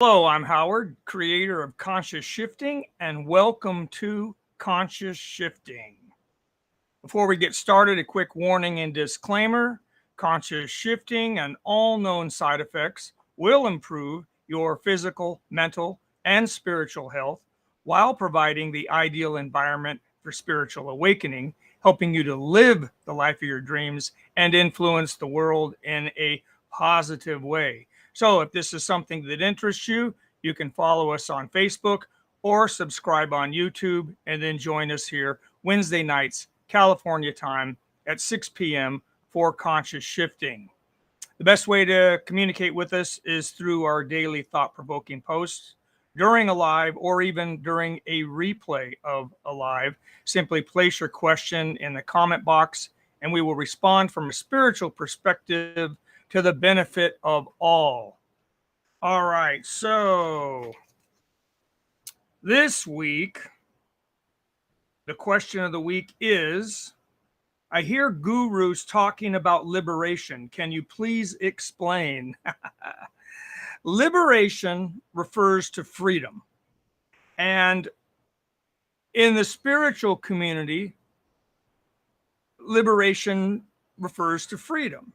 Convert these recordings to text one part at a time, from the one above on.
Hello, I'm Howard, creator of Conscious Shifting, and welcome to Conscious Shifting. Before we get started, a quick warning and disclaimer. Conscious shifting and all known side effects will improve your physical, mental, and spiritual health while providing the ideal environment for spiritual awakening, helping you to live the life of your dreams and influence the world in a positive way. So if this is something that interests you, you can follow us on Facebook or subscribe on YouTube and then join us here Wednesday nights, California time at 6 p.m. for Conscious Shifting. The best way to communicate with us is through our daily thought-provoking posts during a live or even during a replay of a live. Simply place your question in the comment box and we will respond from a spiritual perspective to the benefit of all. All right, so this week, the question of the week is, I hear gurus talking about liberation. Can you please explain? Liberation refers to freedom. And in the spiritual community, liberation refers to freedom.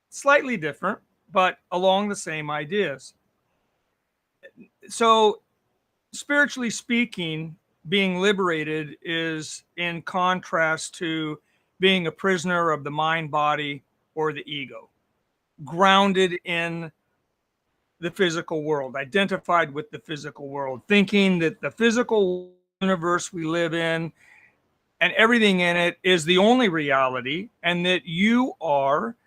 Slightly different, but along the same ideas. So, spiritually speaking, being liberated is in contrast to being a prisoner of the mind, body, or the ego, grounded in the physical world, identified with the physical world, thinking that the physical universe we live in and everything in it is the only reality, and that you are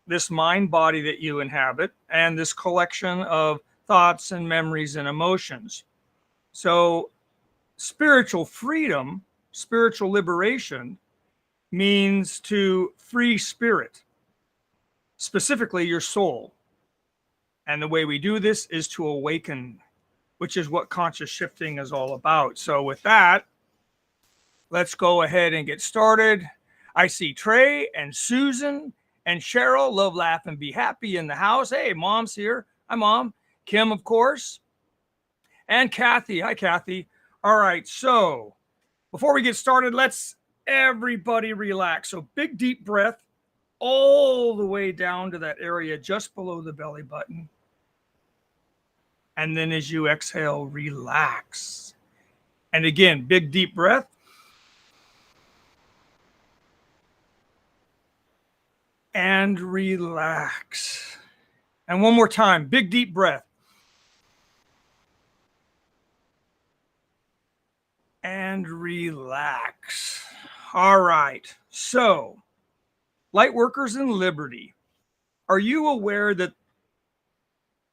this mind body that you inhabit and this collection of thoughts and memories and emotions. So, spiritual freedom, spiritual liberation means to free spirit, specifically your soul. And the way we do this is to awaken, which is what conscious shifting is all about. So with that, let's go ahead and get started. I see Trey and Susan and Cheryl, love, laugh, and be happy in the house. Hey, Mom's here. Hi, Mom. Kim, of course. And Kathy. Hi, Kathy. All right, so before we get started, let's everybody relax. So big deep breath all the way down to that area just below the belly button. And then as you exhale, relax. And again, big deep breath. And relax. And one more time, big deep breath. And relax. All right. So, Lightworkers and Liberty. Are you aware that,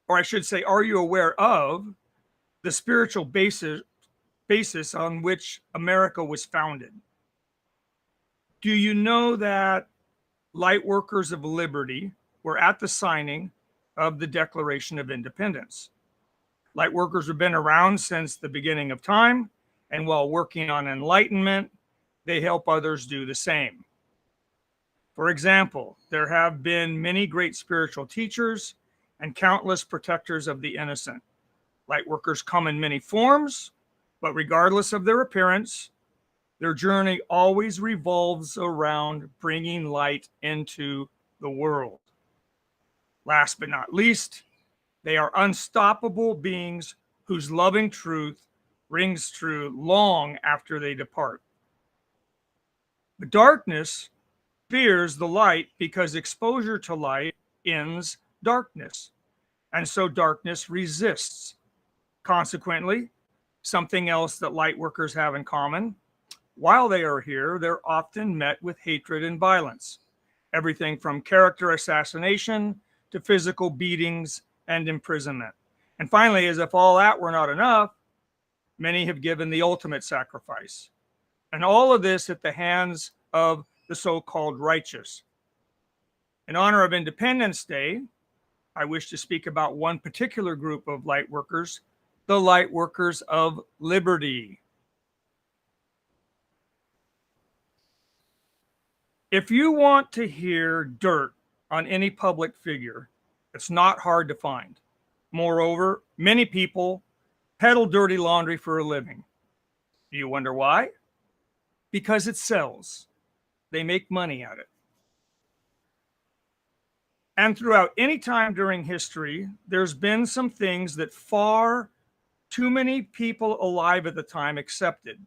or I should say, are you aware of the spiritual basis on which America was founded? Do you know that Lightworkers of Liberty were at the signing of the Declaration of Independence? Lightworkers have been around since the beginning of time, and while working on enlightenment, they help others do the same. For example, there have been many great spiritual teachers and countless protectors of the innocent. Lightworkers come in many forms, but regardless of their appearance, their journey always revolves around bringing light into the world. Last but not least, they are unstoppable beings whose loving truth rings true long after they depart. The darkness fears the light because exposure to light ends darkness, and so darkness resists. Consequently, something else that light workers have in common, while they are here, they're often met with hatred and violence, everything from character assassination to physical beatings and imprisonment. And finally, as if all that were not enough, many have given the ultimate sacrifice. And all of this at the hands of the so-called righteous. In honor of Independence Day, I wish to speak about one particular group of light workers, the Lightworkers of Liberty. If you want to hear dirt on any public figure, it's not hard to find. Moreover, many people peddle dirty laundry for a living. Do you wonder why? Because it sells. They make money at it. And throughout any time during history, there's been some things that far too many people alive at the time accepted.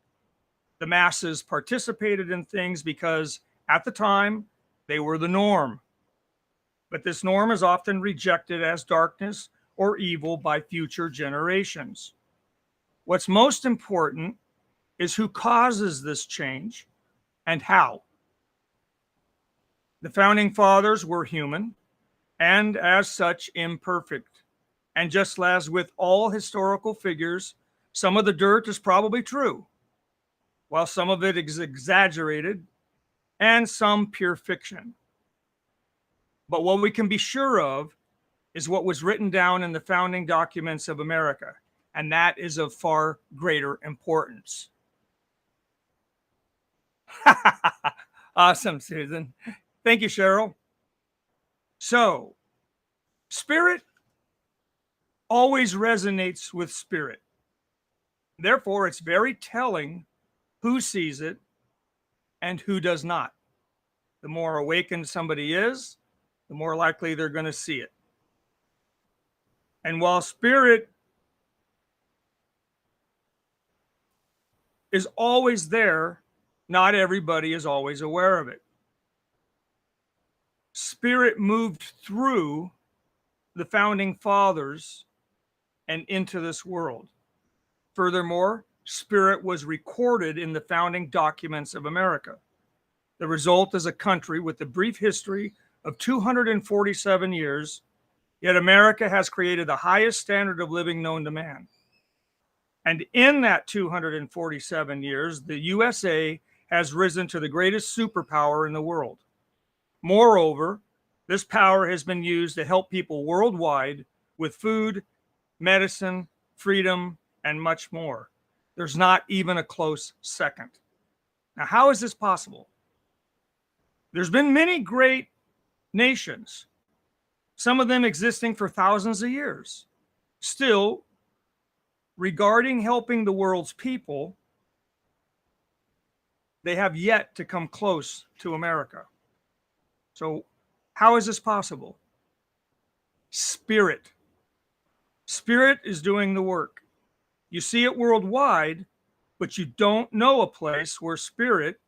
The masses participated in things because at the time they were the norm. But this norm is often rejected as darkness or evil by future generations. What's most important is who causes this change and how. The founding fathers were human and as such imperfect. And just as with all historical figures, some of the dirt is probably true, while some of it is exaggerated and some pure fiction. But what we can be sure of is what was written down in the founding documents of America, and that is of far greater importance. Awesome, Susan. Thank you, Cheryl. So, spirit always resonates with spirit. Therefore, it's very telling who sees it and who does not. The more awakened somebody is, the more likely they're going to see it. And while spirit is always there, not everybody is always aware of it. Spirit moved through the founding fathers and into this world. Furthermore, spirit was recorded in the founding documents of America. The result is a country with a brief history of 247 years, yet America has created the highest standard of living known to man. And in that 247 years, the USA has risen to the greatest superpower in the world. Moreover, this power has been used to help people worldwide with food, medicine, freedom, and much more. There's not even a close second. Now, how is this possible? There's been many great nations, some of them existing for thousands of years. Still, regarding helping the world's people, they have yet to come close to America. So, how is this possible? Spirit. Spirit is doing the work. You see it worldwide, but you don't know a place where spirit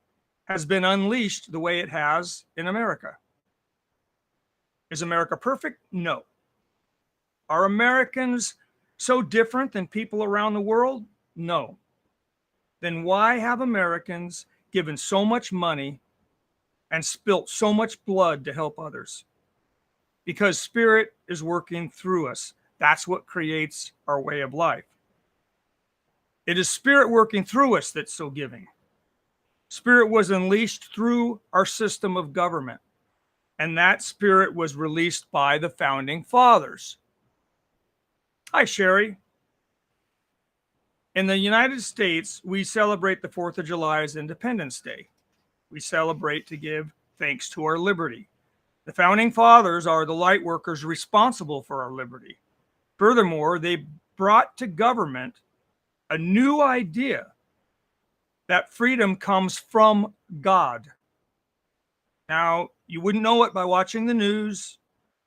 has been unleashed the way it has in America. Is America perfect? No. Are Americans so different than people around the world? No. Then why have Americans given so much money and spilt so much blood to help others? Because spirit is working through us. That's what creates our way of life. It is spirit working through us that's so giving. Spirit was unleashed through our system of government, and that spirit was released by the founding fathers. Hi, Sherry. In the United States, we celebrate the 4th of July as Independence Day. We celebrate to give thanks to our liberty. The founding fathers are the light workers responsible for our liberty. Furthermore, they brought to government a new idea that freedom comes from God. Now, you wouldn't know it by watching the news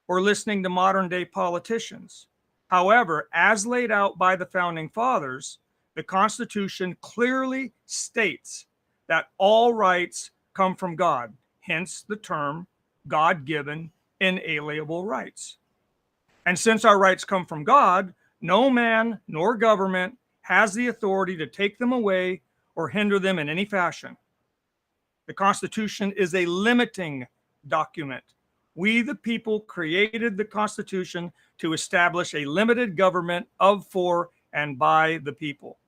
or listening to modern day politicians. However, as laid out by the founding fathers, the Constitution clearly states that all rights come from God, hence the term God-given inalienable rights. And since our rights come from God, no man nor government has the authority to take them away or hinder them in any fashion. The Constitution is a limiting document. We, the people, created the Constitution to establish a limited government of, for, and by the people.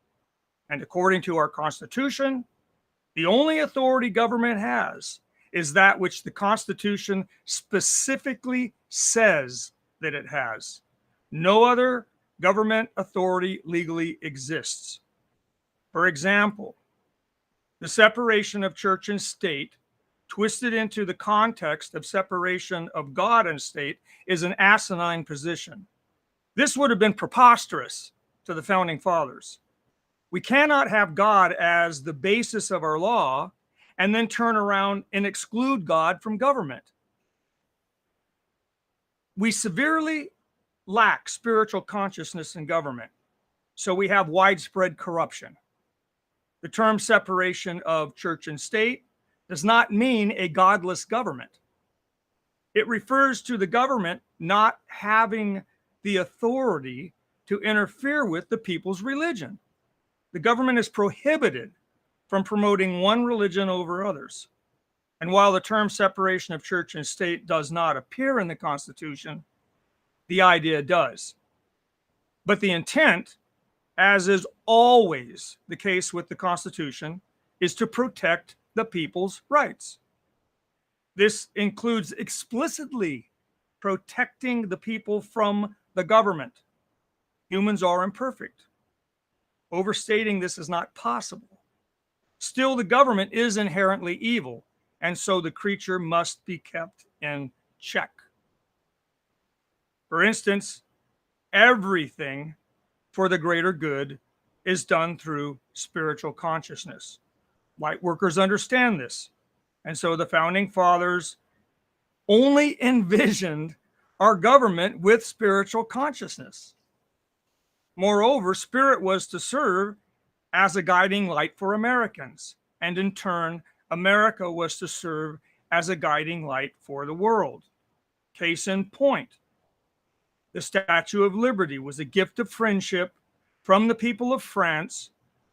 And according to our Constitution, the only authority government has is that which the Constitution specifically says that it has. No other government authority legally exists. For example, the separation of church and state, twisted into the context of separation of God and state, is an asinine position. This would have been preposterous to the founding fathers. We cannot have God as the basis of our law and then turn around and exclude God from government. We severely lack spiritual consciousness in government, so we have widespread corruption. The term separation of church and state does not mean a godless government. It refers to the government not having the authority to interfere with the people's religion. The government is prohibited from promoting one religion over others. And while the term separation of church and state does not appear in the Constitution, the idea does. But the intent, as is always the case with the Constitution, is to protect the people's rights. This includes explicitly protecting the people from the government. Humans are imperfect. Overstating this is not possible. Still, the government is inherently evil, and so the creature must be kept in check. For instance, everything for the greater good is done through spiritual consciousness. Lightworkers understand this, and so the founding fathers only envisioned our government with spiritual consciousness. Moreover, spirit was to serve as a guiding light for Americans, and in turn, America was to serve as a guiding light for the world. Case in point, the Statue of Liberty was a gift of friendship from the people of France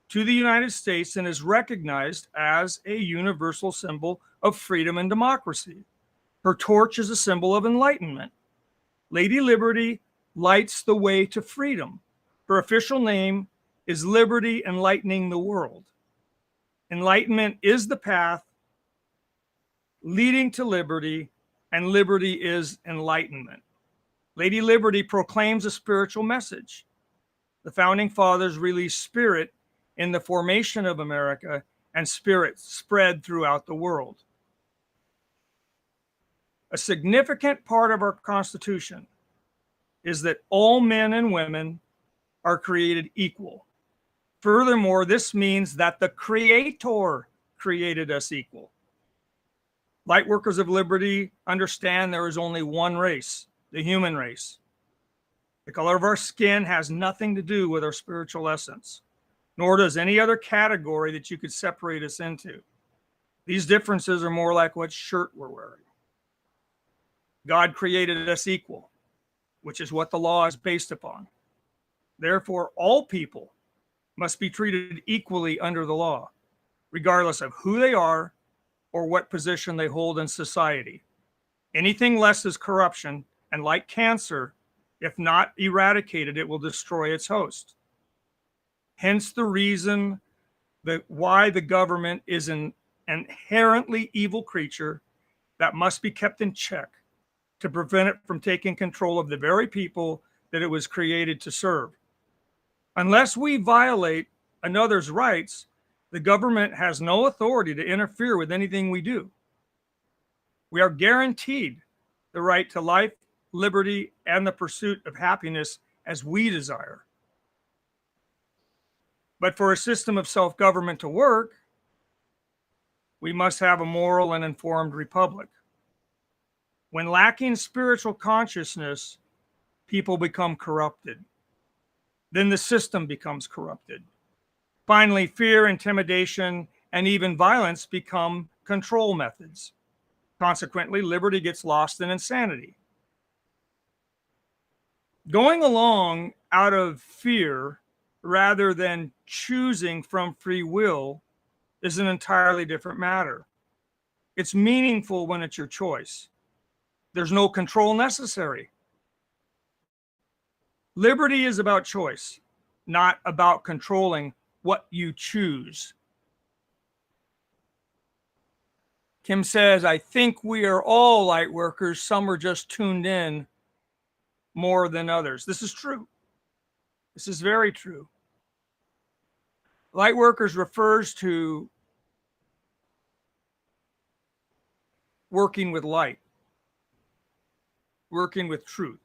to the United States and is recognized as a universal symbol of freedom and democracy. Her torch is a symbol of enlightenment. Lady Liberty lights the way to freedom. Her official name is Liberty Enlightening the World. Enlightenment is the path leading to liberty, and liberty is enlightenment. Lady Liberty proclaims a spiritual message. The founding fathers released spirit in the formation of America, and spirit spread throughout the world. A significant part of our Constitution is that all men and women are created equal. Furthermore, this means that the Creator created us equal. Lightworkers of Liberty understand there is only one race, the human race. The color of our skin has nothing to do with our spiritual essence, nor does any other category that you could separate us into. These differences are more like what shirt we're wearing. God created us equal, which is what the law is based upon. Therefore, all people must be treated equally under the law, regardless of who they are or what position they hold in society. Anything less is corruption, and like cancer, if not eradicated, it will destroy its host. Hence the reason that why the government is an inherently evil creature that must be kept in check to prevent it from taking control of the very people that it was created to serve. Unless we violate another's rights, the government has no authority to interfere with anything we do. We are guaranteed the right to life, liberty, and the pursuit of happiness as we desire. But for a system of self-government to work, we must have a moral and informed republic. When lacking spiritual consciousness, people become corrupted. Then the system becomes corrupted. Finally, fear, intimidation, and even violence become control methods. Consequently, liberty gets lost in insanity. Going along out of fear rather than choosing from free will is an entirely different matter. It's meaningful when it's your choice. There's no control necessary. Liberty is about choice, not about controlling what you choose. Kim says, I think we are all light workers. Some are just tuned in more than others. This is true. This is very true. Light workers refers to working with light, working with truth.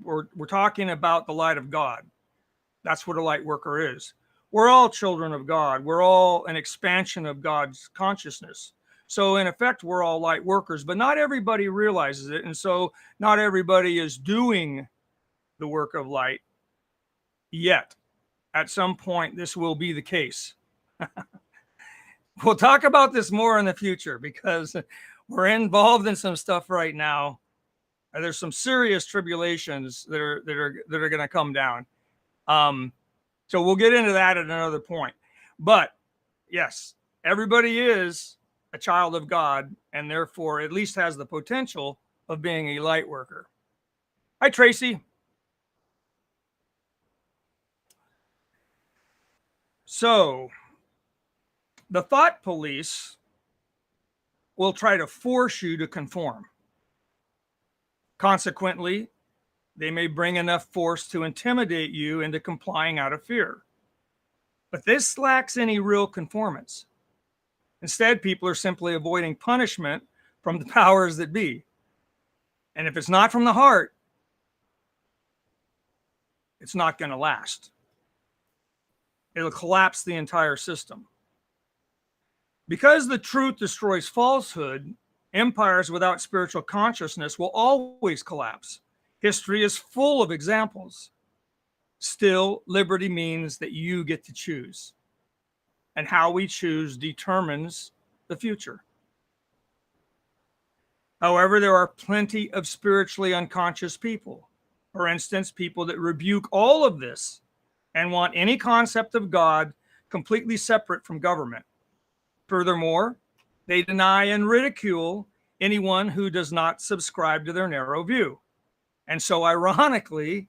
we're talking about the light of God. That's what a light worker is. We're all children of God. We're all an expansion of God's consciousness. So in effect, we're all light workers, but not everybody realizes it. And so not everybody is doing the work of light yet. At some point, this will be the case. We'll talk about this more in the future because we're involved in some stuff right now. There's some serious tribulations that are going to come down. So we'll get into that at another point. But yes, everybody is a child of God and therefore at least has the potential of being a light worker. Hi, Tracy. So the thought police will try to force you to conform. Consequently, they may bring enough force to intimidate you into complying out of fear. But this lacks any real conformance. Instead, people are simply avoiding punishment from the powers that be. And if it's not from the heart, it's not going to last. It'll collapse the entire system. Because the truth destroys falsehood, empires without spiritual consciousness will always collapse. History is full of examples. Still, liberty means that you get to choose. And how we choose determines the future. However, there are plenty of spiritually unconscious people. For instance, people that rebuke all of this and want any concept of God completely separate from government. Furthermore, they deny and ridicule anyone who does not subscribe to their narrow view. And so, ironically,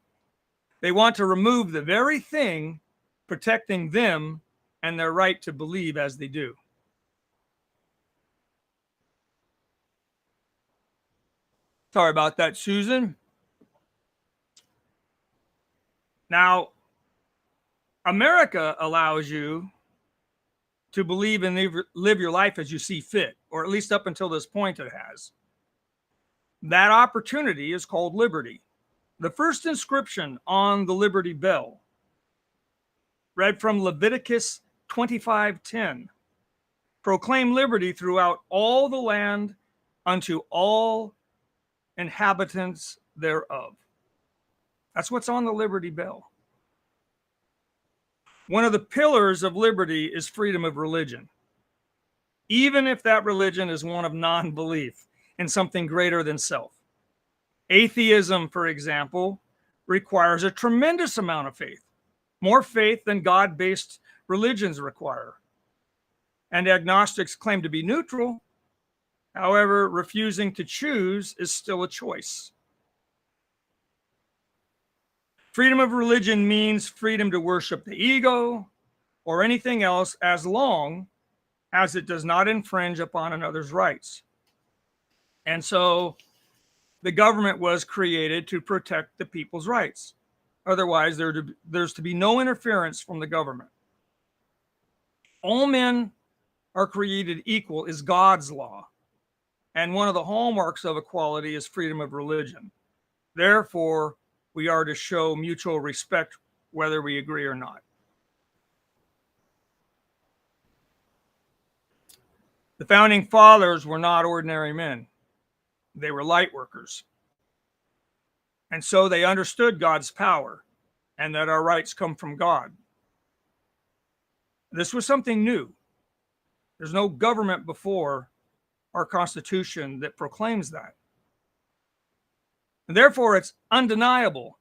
they want to remove the very thing protecting them and their right to believe as they do. Sorry about that, Susan. Now, America allows you to believe and live your life as you see fit, or at least up until this point it has. That opportunity is called liberty. The first inscription on the Liberty Bell read from Leviticus 25:10. Proclaim liberty throughout all the land unto all inhabitants thereof. That's what's on the Liberty Bell. One of the pillars of liberty is freedom of religion, even if that religion is one of non-belief in something greater than self. Atheism, for example, requires a tremendous amount of faith, more faith than God-based religions require. And agnostics claim to be neutral. However, refusing to choose is still a choice. Freedom of religion means freedom to worship the ego or anything else as long as it does not infringe upon another's rights. And so the government was created to protect the people's rights. Otherwise, there's to be no interference from the government. All men are created equal is God's law. And one of the hallmarks of equality is freedom of religion. Therefore, we are to show mutual respect whether we agree or not. The founding fathers were not ordinary men. They were light workers. And so they understood God's power and that our rights come from God. This was something new. There's no government before our Constitution that proclaims that. And therefore, it's undeniable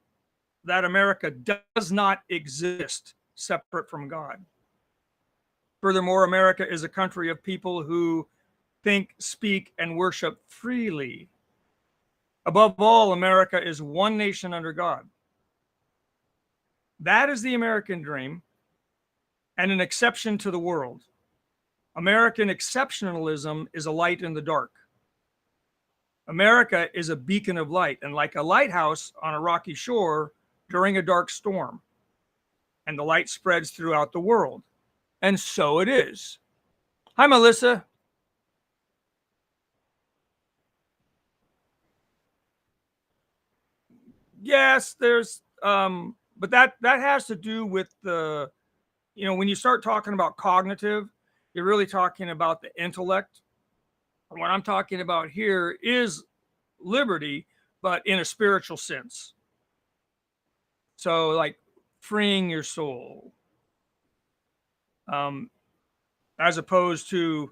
that America does not exist separate from God. Furthermore, America is a country of people who think, speak, and worship freely. Above all, America is one nation under God. That is the American dream and an exception to the world. American exceptionalism is a light in the dark. America is a beacon of light and like a lighthouse on a rocky shore during a dark storm. And the light spreads throughout the world. And so it is. Hi, Melissa. yes, there's but that has to do with the, when you start talking about cognitive, you're really talking about the intellect. What I'm talking about here is liberty, but in a spiritual sense. So like freeing your soul, as opposed to,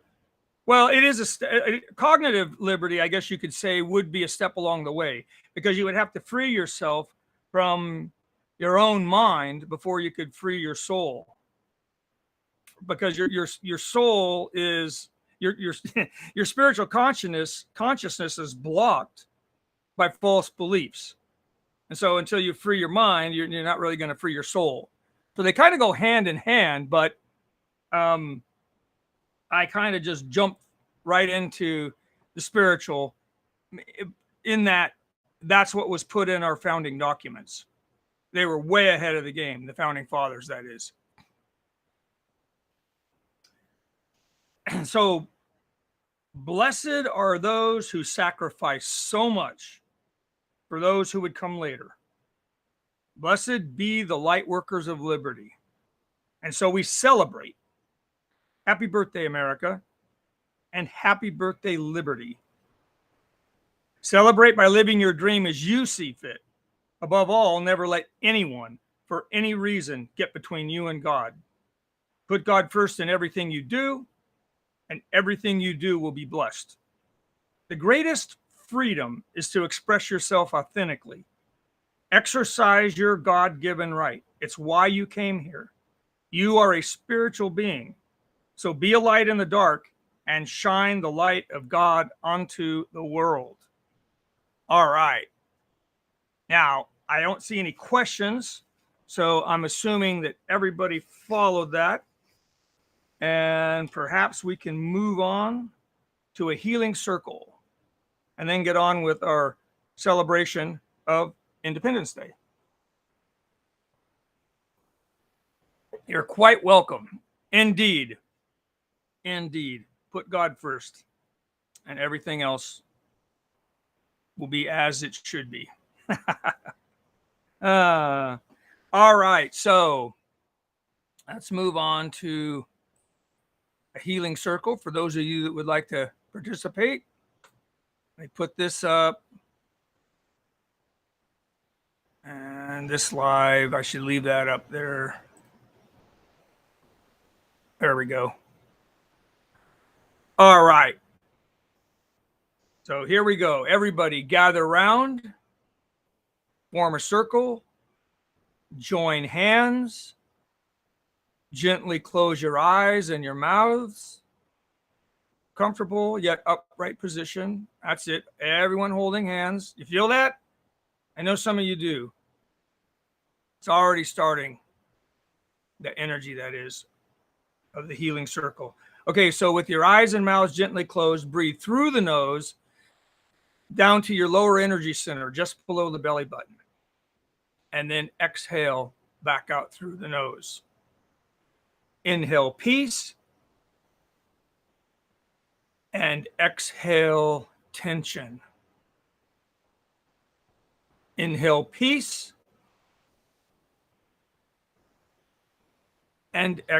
well, it is a cognitive liberty, I guess you could say, would be a step along the way, because you would have to free yourself from your own mind before you could free your soul, because your soul is your your spiritual consciousness is blocked by false beliefs. And so until you free your mind, you're not really going to free your soul. So they kind of go hand in hand, but I kind of just jumped right into the spiritual, in that that's what was put in our founding documents. They were way ahead of the game, the founding fathers, that is. So blessed are those who sacrifice so much for those who would come later. Blessed be the light workers of liberty. And so we celebrate. Happy birthday, America, and happy birthday, liberty. Celebrate by living your dream as you see fit. Above all, never let anyone, for any reason, get between you and God. Put God first in everything you do, and everything you do will be blessed. The greatest freedom is to express yourself authentically. Exercise your God-given right. It's why you came here. You are a spiritual being. So be a light in the dark and shine the light of God onto the world. All right. Now, I don't see any questions, so I'm assuming that everybody followed that. And perhaps we can move on to a healing circle and then get on with our celebration of Independence Day. You're quite welcome. Indeed. Indeed. Put God first, and everything else will be as it should be. All right. So let's move on to a healing circle for those of you that would like to participate. Let me put this up. And this live, I should leave that up there. There we go. All right. So here we go. Everybody gather around, form a circle, join hands, gently close your eyes and your mouths. Comfortable yet upright position. That's it. Everyone holding hands. You feel that? I know some of you do. It's already starting, the energy that is of the healing circle. Okay, so with your eyes and mouths gently closed, breathe through the nose down to your lower energy center, just below the belly button. And then exhale back out through the nose. Inhale peace. And exhale tension. Inhale peace. And exhale